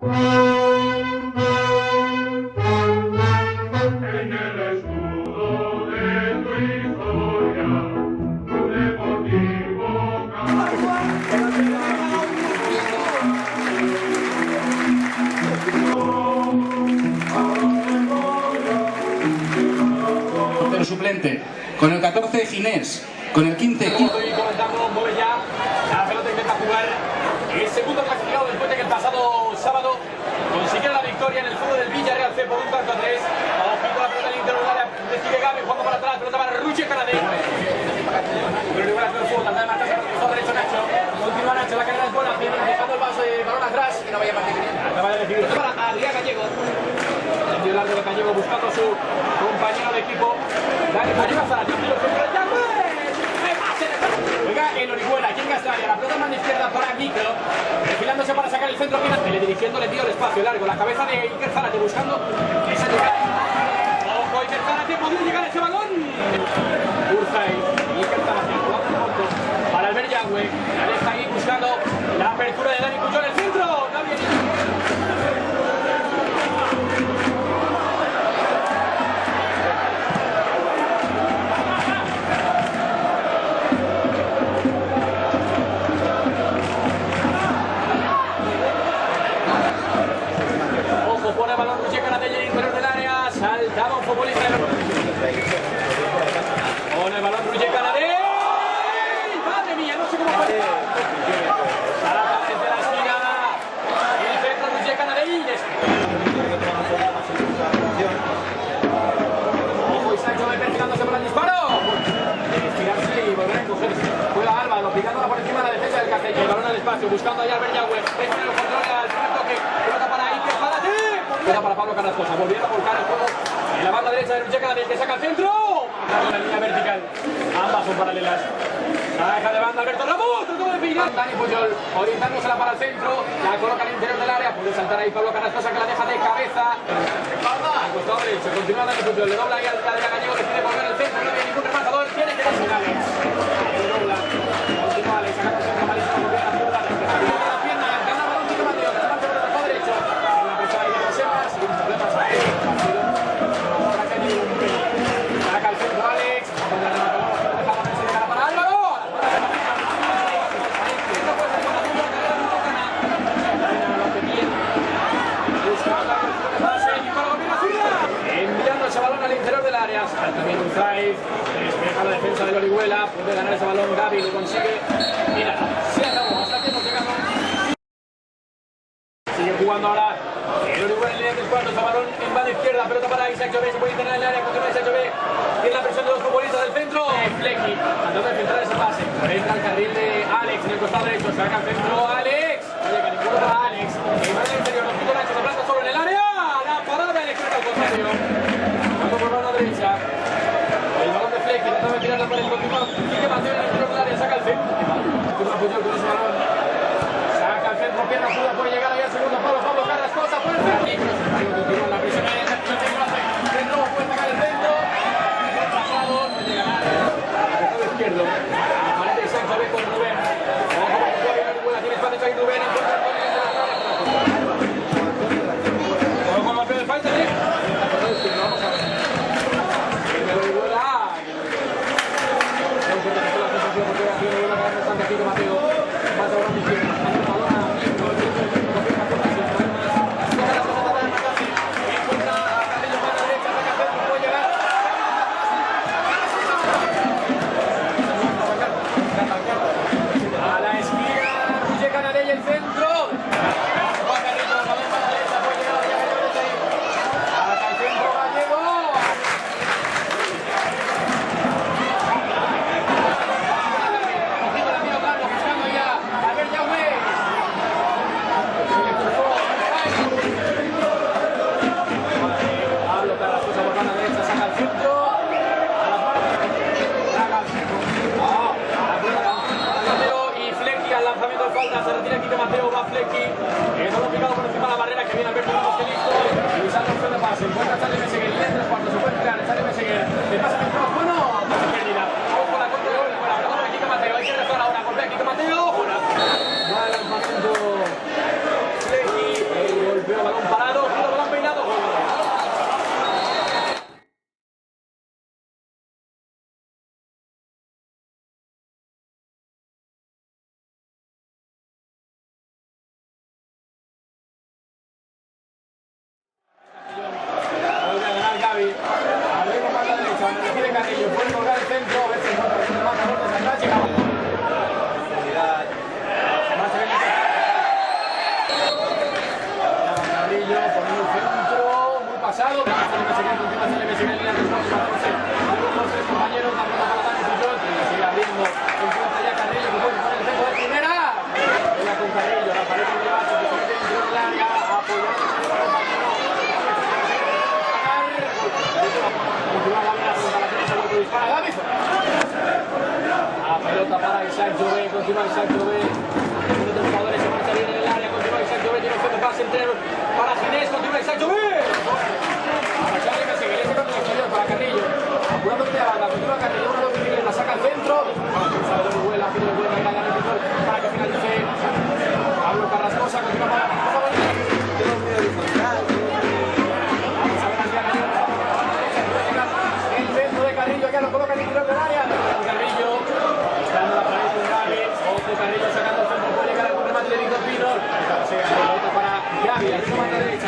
En el escudo de tu historia, tu deportivo el suplente, con el 14 Ginés, con el 15 Y comenzamos, mueve ya, la pelota intenta jugar el segundo clasificado después de que el pasado sábado consiguiera la victoria en el fútbol del Villarreal C por un tanto a 3. Ojito la pelota al interior del área, recibe Gabe, jugando para atrás, pelota para Ruche Canadé. Pero igual hace el fútbol, trata de marcarse por el costado derecho Nacho. Continúa Nacho, la carrera es buena, dejando el paso de balón atrás. Y no vaya a partir. Acaba de recibir para Adrián Gallego. El dio largo de Gallego buscando a su compañero de equipo. Dale, arriba Zara, Juega el Orihuela, aquí en Castalia, la pelota mano izquierda para Micro, desfilándose para sacar el centro final, dirigiendo, le dio el espacio largo, la cabeza de Iker Zárate buscando esa llegada. Ojo, Iker Zárate, podría llegar a ese balón. Urzay, Iker Zárate, jugando en alto para Albert Yagüe, la deja ahí buscando la apertura de Dani Puyol, el centro, no viene. Pone el balón Ruche Canadé en el interior del área, saltaba un futbolista. Pone el balón Ruche Canadé. Madre mía, no sé cómo fue. Sarata desde la esquina. El centro Ruche Canadé. Ojo y Sancho perfilándose para el disparo. Debe estirarse y volver a encogerse. Juega Álvaro, picándola por encima de la defensa del Castellón. El balón al espacio, buscando allá al Berjagüe. Este el control al primer toque. Pelota para Iker Zárate. Pelota para Pablo Carrascosa, volviendo a volcar el juego en la banda derecha de Ruche Canadé, que saca el centro. La línea vertical, ambas son paralelas. Saca de banda Alberto Ramos, trató de pillar. Dani Puyol, orientándosela para el centro, la coloca al interior del área, puede saltar ahí Pablo Carrascosa, que la deja de cabeza. Al costado derecho, continúa Dani Puyol, le dobla ahí al Gallego, decide volver al centro, no tiene ningún rematador, tiene que darse Alex. Le dobla, continúa Alex, saca el centro malísimo, volviendo a la zurda, la pierna, gana el balón, Nico Mateo, que se marcha por el costado derecho. La presión ahí de Josema, sin problemas ahí, partido. Ahora que hay un pelín. Saca el centro Alex, con la rematadora, deja la presión de cara para Álvaro. Enviando ese balón al interior del área, salta bien un drive, despeja la defensa del Orihuela, puede ganar ese balón Gaby, lo consigue. Mira, se acabó, hasta aquí hemos llegado. Sigue jugando ahora el Orihuela en línea de cuartos, el balón en banda izquierda, pelota para Isaac Jové, se puede internar en el área, continúa Isaac Jové, tiene la presión de los futbolistas del centro. Flecky, tratando de filtrar ese pase, entra al carril de Alex en el costado derecho, saca el centro Alex, no llega ninguno para Alex, el balón interior, los puntos Nacho, se planta solo en el área, la parada de Alex al contrario, jugando por mano derecha, el balón de Flecky, tratando de tirarla por el continuo, Quique Mateo en el interior del área, saca el centro, continúa Puyol con ese balón, saca el centro, pierna zurda, puede llegar ahí al segundo palo, Pablo Carrascosa, por el centro, continúa la presión ahí, el centro, puede sacar el centro, el pasado, no llega nada, izquierdo, aparece Isaac Jové con Rubén, ojo, tiene espacio ahí Rubén, encuentra el gol de la ojo con Mateo de falta, vamos a ver, el Orihuela, no importa que sea la sensación, porque ha sido una gran bastante aquí de Mateo, más ahora mi izquierda, el balón a Micro, el centro de Micro, sin problemas, toca la pelota para marcarse, encuentra a Carrillo para la derecha, saca el centro, puede llegar, a la esquina, Ruche Canadé y el centro. Juan Carrillo, el balón para la derecha, puede llegar a Gallego. Hasta el centro Gallego. Cogiendo la mira Blanco, buscando ya a Albert Yagüe. Se le cruzó. Pablo Carrascosa por banda derecha, saca el centro. A las manos. Saca el centro. Y Flecky al lanzamiento de falta, se retira Quique Mateo, va Flecky, el balón picado por encima de la barrera, que viene Alberto Ramos, que listo, y sale opción de pase, encuentra a Charlie Meseguer, y en tres cuartos, se puede tirar, Charlie Meseguer, el pase que entró, bueno, pérdida, ojo la contra de Orihuela, la pelota de Quique Mateo, hay que rezar ahora, golpea Quique Mateo, fuera, va el lanzamiento Flecky, el gol el centro, muy pasado. Se le tres compañeros, la pelota para Dani Pujol, que sigue abriendo, encuentra ya Carrillo, que puede poner el centro de primera. Venga con Carrillo, la pared de Bacho, que se mete dentro del área, apoyando a su compañero. Continúa la mina frente a la derecha, luego dispara Gavi. La pelota para Isaac Jové, continúa Isaac Jové. Uno de los jugadores se marcha bien en el área, continúa Isaac Jové, tiene opción de pase entero para Ginés, continúa Isaac Jové. Para Charlie que sigue, ese contra el exterior para Carrillo. Apurando de banda, continúa Carrillo, una doble la saca al centro. Para que vuela, pide vuela y la gana el Pujol para que finalice. Pablo Carrascosa, continúa para el centro de Carrillo, ya lo coloca en el interior del área. Carrillo, buscando la pared con Gavi. Otro Carrillo sacando el centro, puede llegar al remate de Víctor Pino. Para Gavi, arriba a la derecha.